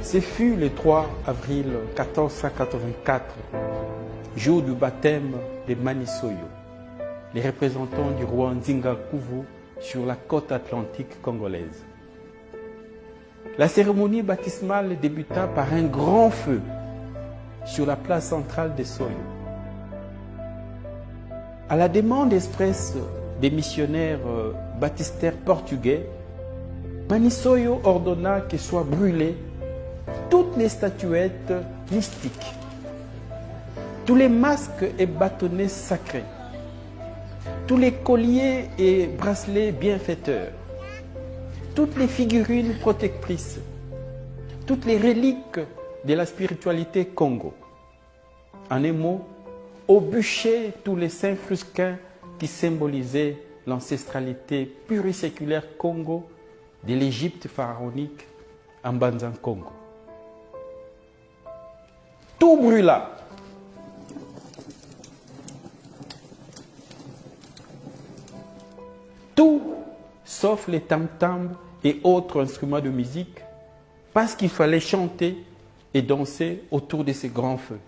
Ce fut le 3 avril 1484, jour du baptême de Manisoyo, les représentants du roi Nzinga-Kuvu sur la côte atlantique congolaise. La cérémonie baptismale débuta par un grand feu sur la place centrale de Soyo. À la demande expresse des missionnaires baptistères portugais, Manisoyo ordonna que soient brûlées toutes les statuettes mystiques, tous les masques et bâtonnets sacrés, tous les colliers et bracelets bienfaiteurs, toutes les figurines protectrices, toutes les reliques de la spiritualité Congo. En un mot, au bûcher tous les saints frusquins qui symbolisaient l'ancestralité pluriséculaire Congo de l'Égypte pharaonique en Banzan Congo. Tout brûla. Tout sauf les tam-tams et autres instruments de musique, parce qu'il fallait chanter et danser autour de ces grands feux.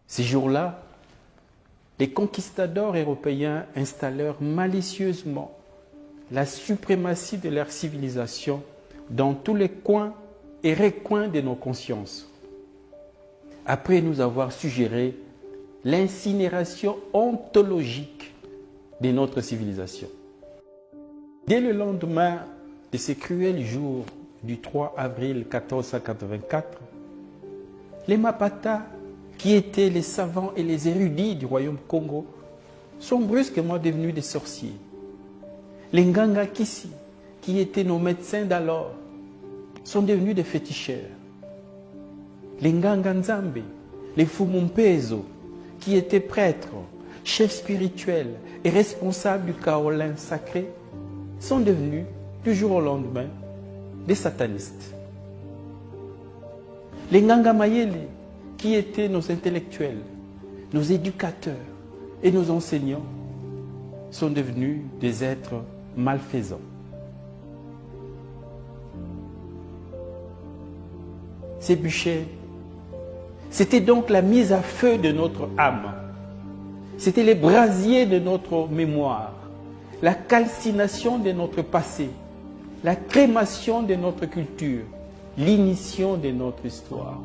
Ces jours-là, les conquistadors européens installèrent malicieusement la suprématie de leur civilisation dans tous les coins et recoins de nos consciences. Après nous avoir suggéré l'incinération ontologique de notre civilisation. Dès le lendemain de ce cruel jour du 3 avril 1484, les Mapata, qui étaient les savants et les érudits du royaume Congo, sont brusquement devenus des sorciers. Les Nganga Kisi, qui étaient nos médecins d'alors, sont devenus des féticheurs. Les Nganga Nzambe, les Fumumpezo, qui étaient prêtres, chefs spirituels et responsables du kaolin sacré, sont devenus, du jour au lendemain, des satanistes. Les Nganga Mayele, qui étaient nos intellectuels, nos éducateurs et nos enseignants, sont devenus des êtres malfaisants. Ces bûchers, c'était donc la mise à feu de notre âme. C'était les brasiers de notre mémoire, la calcination de notre passé, la crémation de notre culture, l'ignition de notre histoire.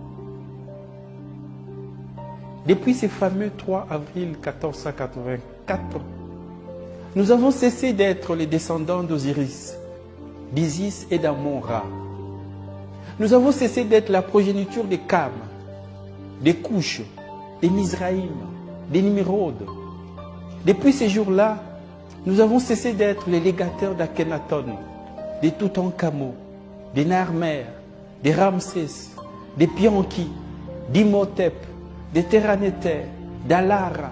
Depuis ce fameux 3 avril 1484, nous avons cessé d'être les descendants d'Osiris, d'Isis et d'Amon-Ra. Nous avons cessé d'être la progéniture des Kam, des Couches, des Mizraïm, des Nimrod. Depuis ces jours-là, nous avons cessé d'être les légateurs d'Akhenaton, des Toutankhamon, des Narmer, des Ramsès, des Pianki, d'Imhotep, des Terranéter, d'Alara,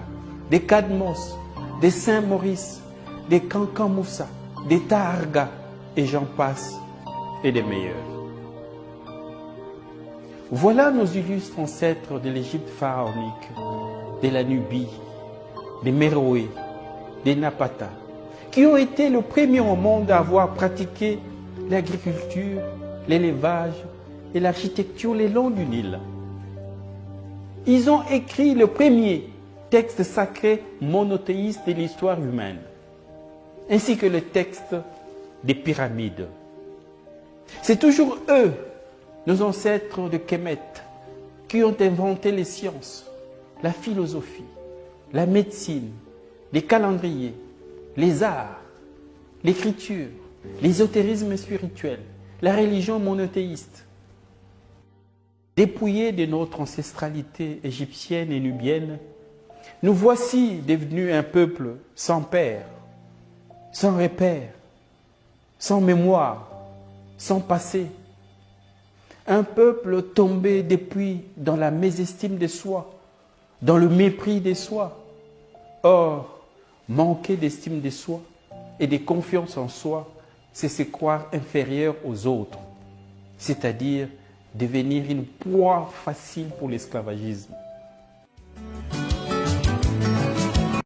des Cadmos, des Saint-Maurice, des Kankamoussa, des Taharga, et j'en passe, et des meilleurs. Voilà nos illustres ancêtres de l'Égypte pharaonique, de la Nubie, des Méroé, des Napata, qui ont été le premier au monde à avoir pratiqué l'agriculture, l'élevage et l'architecture le long du Nil. Ils ont écrit le premier texte sacré monothéiste de l'histoire humaine, ainsi que le texte des pyramides. C'est toujours eux, nos ancêtres de Kemet, qui ont inventé les sciences, la philosophie, la médecine, les calendriers, les arts, l'écriture, l'ésotérisme spirituel, la religion monothéiste. Dépouillés de notre ancestralité égyptienne et nubienne, nous voici devenus un peuple sans père, sans repère, sans mémoire, sans passé. Un peuple tombé depuis dans la mésestime de soi, dans le mépris de soi. Or, manquer d'estime de soi et de confiance en soi, c'est se croire inférieur aux autres, c'est-à-dire devenir une proie facile pour l'esclavagisme.